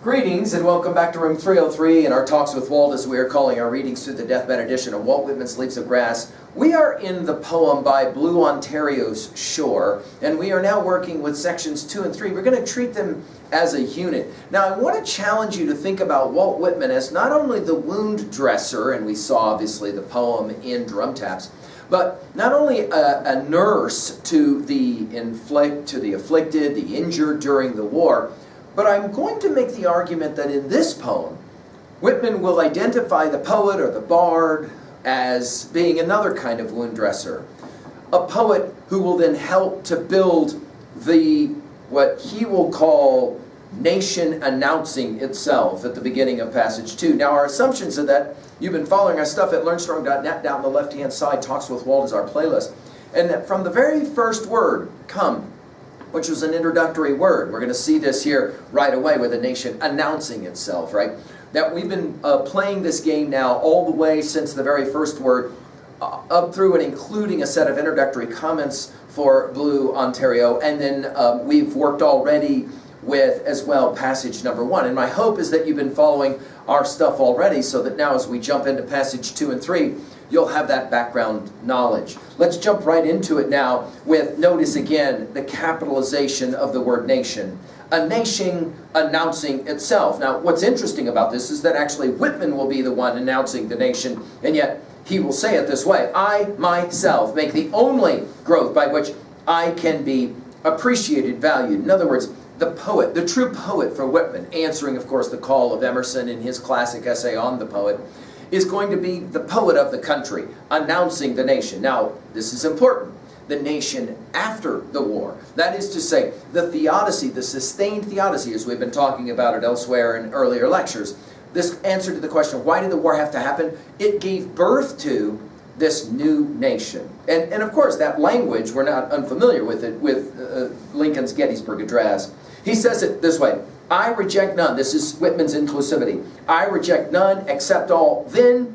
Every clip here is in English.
Greetings and welcome back to room 303 in our Talks with Walt, as we are calling our readings through the deathbed edition of Walt Whitman's Leaves of Grass. We are in the poem by Blue Ontario's Shore, and we are now working with sections 2 and 3. We're going to treat them as a unit. Now I want to challenge you to think about Walt Whitman as not only the wound dresser, and we saw obviously the poem in Drum Taps, but not only a nurse to the afflicted, the injured during the war, but I'm going to make the argument that in this poem, Whitman will identify the poet or the bard as being another kind of wound dresser. A poet who will then help to build what he will call nation announcing itself at the beginning of passage 2. Now our assumptions are that you've been following our stuff at learnstrong.net. Down the left-hand side, Talks with Walt is our playlist. And that from the very first word, come, which was an introductory word. We're going to see this here right away with the nation announcing itself, right? That we've been playing this game now all the way since the very first word, up through and including a set of introductory comments for Blue Ontario, and then we've worked already with, as well, passage number 1. And my hope is that you've been following our stuff already, so that now as we jump into passage 2 and 3, you'll have that background knowledge. Let's jump right into it now with, notice again, the capitalization of the word nation. A nation announcing itself. Now, what's interesting about this is that actually Whitman will be the one announcing the nation, and yet he will say it this way: I, myself, make the only growth by which I can be appreciated, valued. In other words, the poet, the true poet for Whitman, answering, of course, the call of Emerson in his classic essay on the poet, is going to be the poet of the country, announcing the nation. Now, this is important. The nation after the war. That is to say, the theodicy, the sustained theodicy, as we've been talking about it elsewhere in earlier lectures. This answer to the question, why did the war have to happen? It gave birth to this new nation. And of course, that language, we're not unfamiliar with it, with Lincoln's Gettysburg Address. He says it this way: I reject none. This is Whitman's inclusivity. I reject none, accept all, then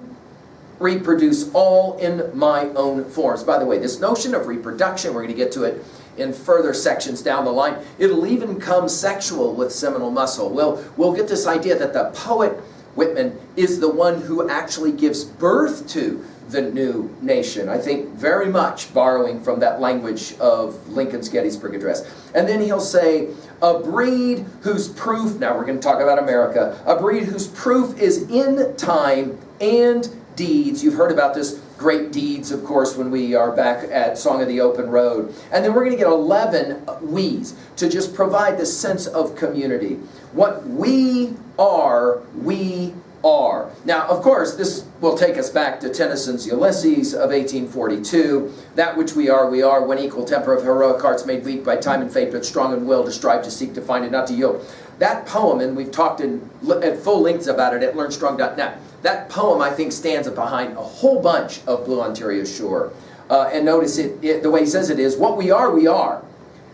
reproduce all in my own forms. By the way, this notion of reproduction, we're going to get to it in further sections down the line. It'll even come sexual with seminal muscle. We'll get this idea that the poet Whitman is the one who actually gives birth to the new nation. I think very much borrowing from that language of Lincoln's Gettysburg Address. And then he'll say, a breed whose proof, now we're going to talk about America, a breed whose proof is in time and deeds. You've heard about this, great deeds, of course, when we are back at Song of the Open Road. And then we're going to get 11 we's to just provide this sense of community. What we are, we are. Now, of course, this will take us back to Tennyson's Ulysses of 1842. That which we are, when equal temper of heroic hearts made weak by time and fate, but strong in will to strive, to seek, to find, and not to yield. That poem, and we've talked at full length about it at learnstrong.net, that poem, I think, stands behind a whole bunch of Blue Ontario's Shore. And notice the way he says it is, what we are, we are.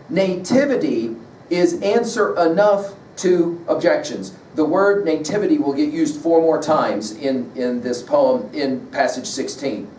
Nativity is answer enough to objections. The word nativity will get used 4 more times in this poem in passage 16.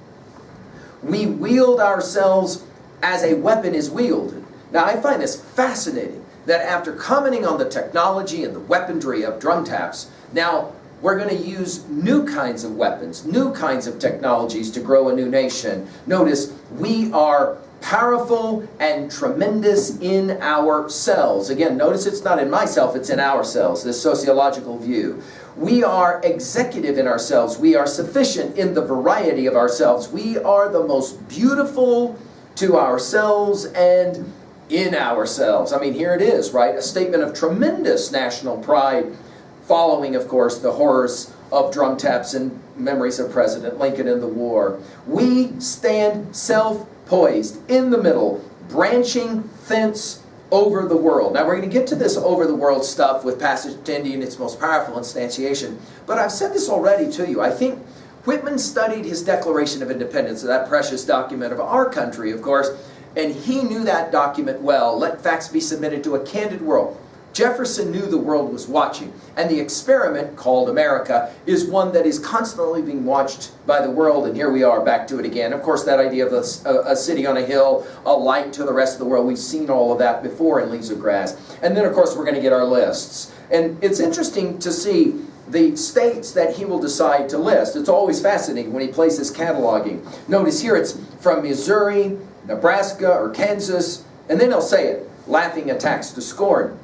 We wield ourselves as a weapon is wielded. Now I find this fascinating, that after commenting on the technology and the weaponry of drum taps, now we're going to use new kinds of weapons, new kinds of technologies to grow a new nation. Notice, we are powerful and tremendous in ourselves. Again, notice it's not in myself, it's in ourselves, this sociological view. We are executive in ourselves. We are sufficient in the variety of ourselves. We are the most beautiful to ourselves and in ourselves. I mean, here it is, right? A statement of tremendous national pride, following, of course, the horrors of drum taps and memories of President Lincoln in the war. We stand self-poised in the middle, branching thence over the world. Now we're going to get to this over the world stuff with passage 10 in its most powerful instantiation. But I've said this already to you. I think Whitman studied his Declaration of Independence, that precious document of our country, of course, and he knew that document well. Let facts be submitted to a candid world. Jefferson knew the world was watching, and the experiment called America is one that is constantly being watched by the world, and here we are back to it again. Of course, that idea of a city on a hill, a light to the rest of the world, we've seen all of that before in Leaves of Grass. And then, of course, we're going to get our lists. And it's interesting to see the states that he will decide to list. It's always fascinating when he places cataloging. Notice here it's from Missouri, Nebraska, or Kansas, and then he'll say it, laughing attacks to scorn.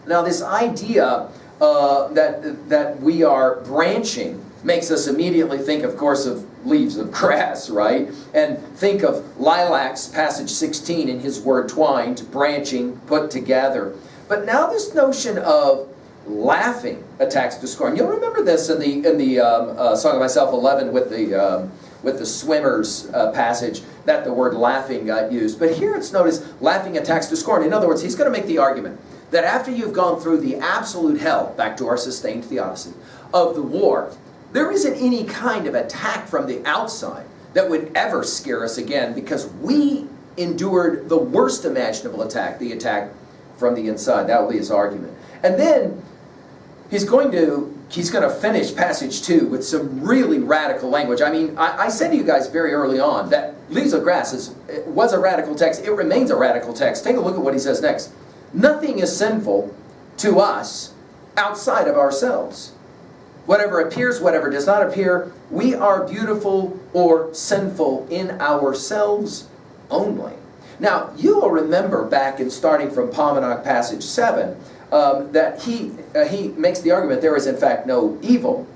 Now this idea that we are branching makes us immediately think, of course, of leaves of grass, right? And think of lilacs, passage 16, in his word twined, branching, put together. But now this notion of laughing attacks to scorn. You'll remember this in the Song of Myself 11 with the swimmers passage, that the word laughing got used. But here it's noticed laughing attacks to scorn. In other words, he's going to make the argument that after you've gone through the absolute hell, back to our sustained theodicy, of the war, there isn't any kind of attack from the outside that would ever scare us again, because we endured the worst imaginable attack, the attack from the inside. That will be his argument. And then he's going to finish passage 2 with some really radical language. I mean, I said to you guys very early on that Leaves of Grass was a radical text. It remains a radical text. Take a look at what he says next. Nothing is sinful to us outside of ourselves. Whatever appears, whatever does not appear, we are beautiful or sinful in ourselves only. Now, you will remember back in starting from Paumanok passage 7, that he makes the argument there is in fact no evil.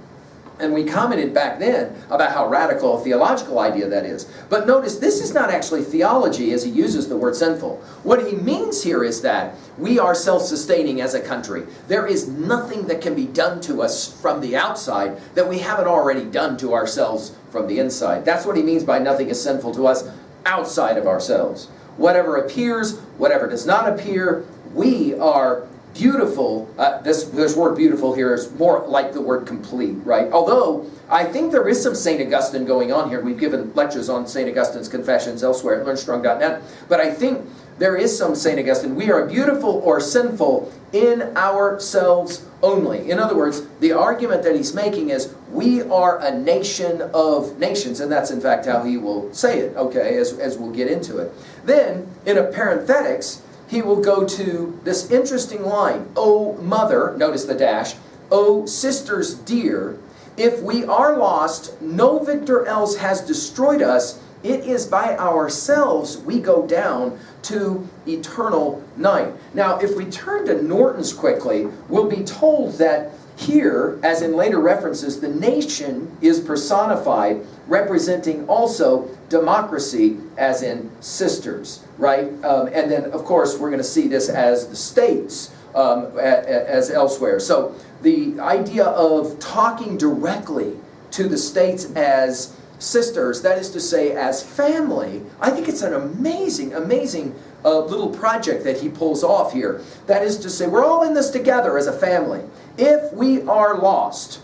And we commented back then about how radical a theological idea that is. But notice, this is not actually theology as he uses the word sinful. What he means here is that we are self-sustaining as a country. There is nothing that can be done to us from the outside that we haven't already done to ourselves from the inside. That's what he means by nothing is sinful to us outside of ourselves. Whatever appears, whatever does not appear, we are beautiful. This word beautiful here is more like the word complete, right? Although I think there is some St. Augustine going on here. We've given lectures on St. Augustine's Confessions elsewhere at learnstrong.net. But I think there is some St. Augustine. We are beautiful or sinful in ourselves only. In other words, the argument that he's making is we are a nation of nations. And that's in fact how he will say it, okay, as we'll get into it. Then, in a parenthetics, he will go to this interesting line, O mother, notice the dash, O sisters dear, if we are lost, no victor else has destroyed us. It is by ourselves we go down to eternal night. Now, if we turn to Norton's quickly, we'll be told that here, as in later references, the nation is personified, representing also democracy, as in sisters, right? And then, of course, we're going to see this as the states, as elsewhere. So the idea of talking directly to the states as sisters, that is to say, as family, I think it's an amazing, amazing little project that he pulls off here. That is to say, we're all in this together as a family. If we are lost,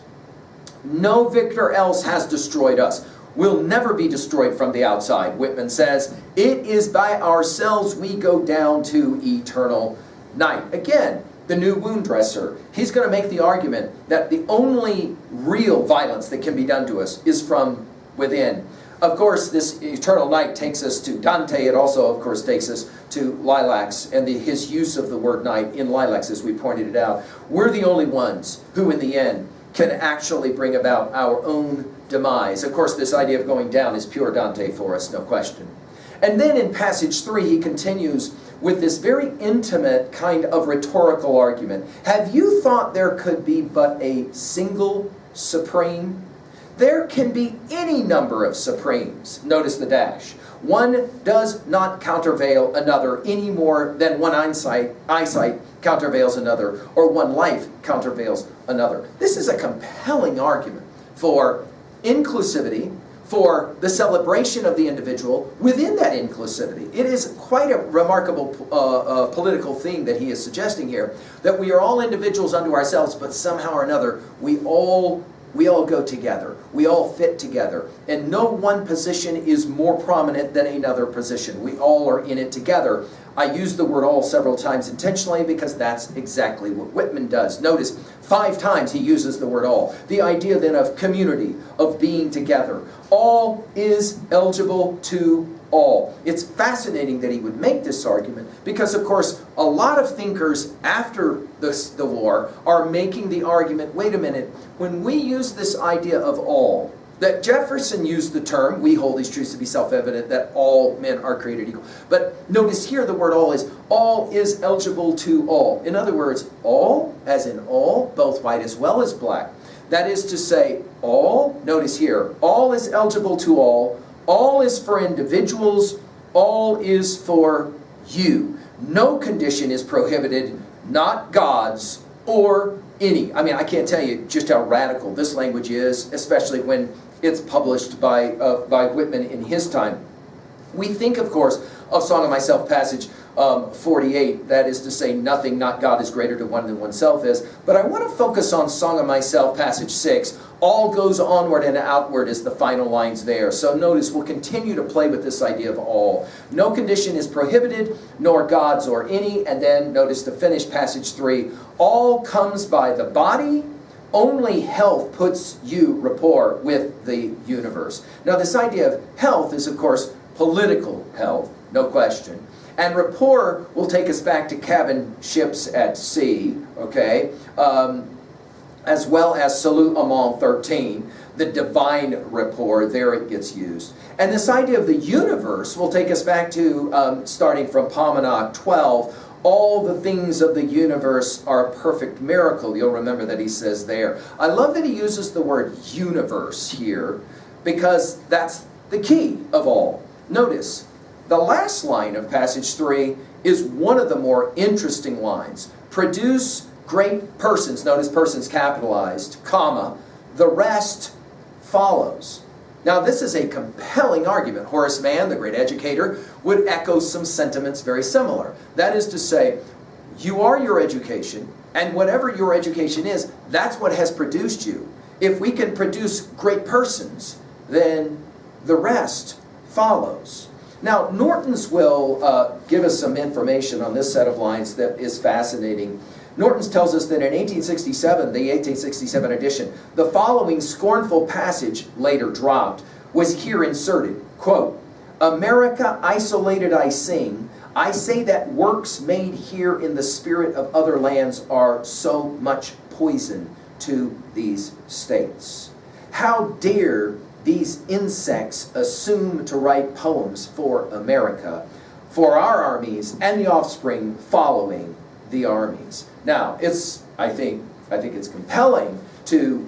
no victor else has destroyed us. We'll never be destroyed from the outside. Whitman says, it is by ourselves we go down to eternal night. Again, the new wound dresser, he's going to make the argument that the only real violence that can be done to us is from within. Of course, this eternal night takes us to Dante. It also, of course, takes us to lilacs and his use of the word night in lilacs, as we pointed it out. We're the only ones who, in the end, can actually bring about our own demise. Of course, this idea of going down is pure Dante for us, no question. And then in passage 3, he continues with this very intimate kind of rhetorical argument. Have you thought there could be but a single supreme? There can be any number of supremes. Notice the dash. One does not countervail another any more than one eyesight countervails another, or one life countervails another. This is a compelling argument for inclusivity, for the celebration of the individual within that inclusivity. It is quite a remarkable political theme that he is suggesting here, that we are all individuals unto ourselves, but somehow or another we all go together. We all fit together. And no one position is more prominent than another position. We all are in it together. I use the word all several times intentionally because that's exactly what Whitman does. Notice 5 times he uses the word all. The idea then of community, of being together. All is eligible to all. It's fascinating that he would make this argument because, of course, a lot of thinkers after the war are making the argument, wait a minute, when we use this idea of all, that Jefferson used the term, we hold these truths to be self-evident, that all men are created equal. But notice here the word all is eligible to all. In other words, all, as in all, both white as well as black. That is to say, all, notice here, all is eligible to all is for individuals, all is for you. No condition is prohibited, not God's or any. I mean, I can't tell you just how radical this language is, especially when it's published by Whitman in his time. We think, of course, of Song of Myself passage 48, that is to say, nothing, not God, is greater to one than oneself is. But I want to focus on Song of Myself passage 6. All goes onward and outward is the final lines there. So notice we'll continue to play with this idea of all. No condition is prohibited, nor God's or any. And then notice to finish passage 3. All comes by the body. Only health puts you rapport with the universe. Now this idea of health is, of course, political health, no question. And rapport will take us back to cabin ships at sea, okay? As well as Salut Amant 13, the divine rapport, there it gets used. And this idea of the universe will take us back to, starting from Paumanok 12, all the things of the universe are a perfect miracle. You'll remember that he says there. I love that he uses the word universe here, because that's the key of all. Notice, the last line of passage 3 is one of the more interesting lines. Produce great persons, notice persons capitalized, comma, the rest follows. Now this is a compelling argument. Horace Mann, the great educator, would echo some sentiments very similar. That is to say, you are your education, and whatever your education is, that's what has produced you. If we can produce great persons, then the rest follows. Now, Norton's will give us some information on this set of lines that is fascinating. Norton's tells us that in 1867, the 1867 edition, the following scornful passage, later dropped, was here inserted. Quote, America isolated I sing, I say that works made here in the spirit of other lands are so much poison to these states. How dare these insects assume to write poems for America, for our armies and the offspring following the armies. Now, I think it's compelling to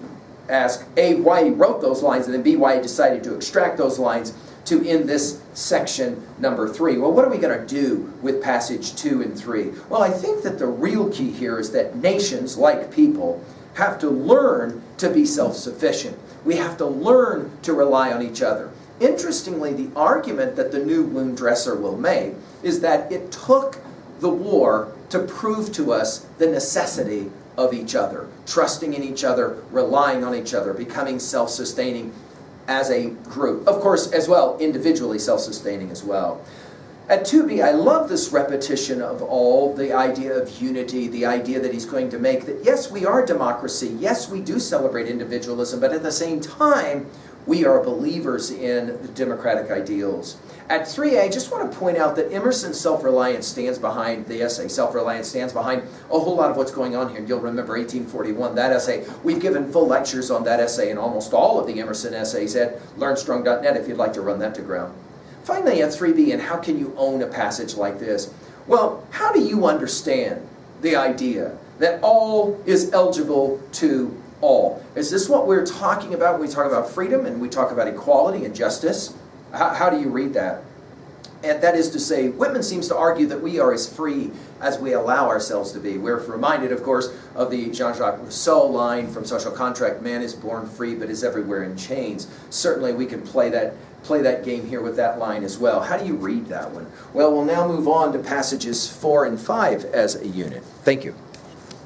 ask A, why he wrote those lines, and then B, why he decided to extract those lines to end this section number 3. Well, what are we going to do with passage 2 and 3? Well, I think that the real key here is that nations, like people, have to learn to be self-sufficient. We have to learn to rely on each other. Interestingly, the argument that the new wound dresser will make is that it took the war to prove to us the necessity of each other, trusting in each other, relying on each other, becoming self-sustaining as a group. Of course, as well, individually self-sustaining as well. At 2b, I love this repetition of all, the idea of unity, the idea that he's going to make that, yes, we are democracy, yes, we do celebrate individualism, but at the same time, we are believers in the democratic ideals. At 3a, I just want to point out that Emerson's self-reliance stands behind the essay. Self-reliance stands behind a whole lot of what's going on here. You'll remember 1841, that essay. We've given full lectures on that essay and almost all of the Emerson essays at learnstrong.net if you'd like to run that to ground. Finally, at 3b, and how can you own a passage like this? Well, how do you understand the idea that all is eligible to all? Is this what we're talking about when we talk about freedom and we talk about equality and justice? How do you read that? And that is to say, Whitman seems to argue that we are as free as we allow ourselves to be. We're reminded, of course, of the Jean-Jacques Rousseau line from Social Contract, man is born free but is everywhere in chains. Certainly we can play that game here with that line as well. How do you read that one? Well, we'll now move on to passages 4 and 5 as a unit. Thank you.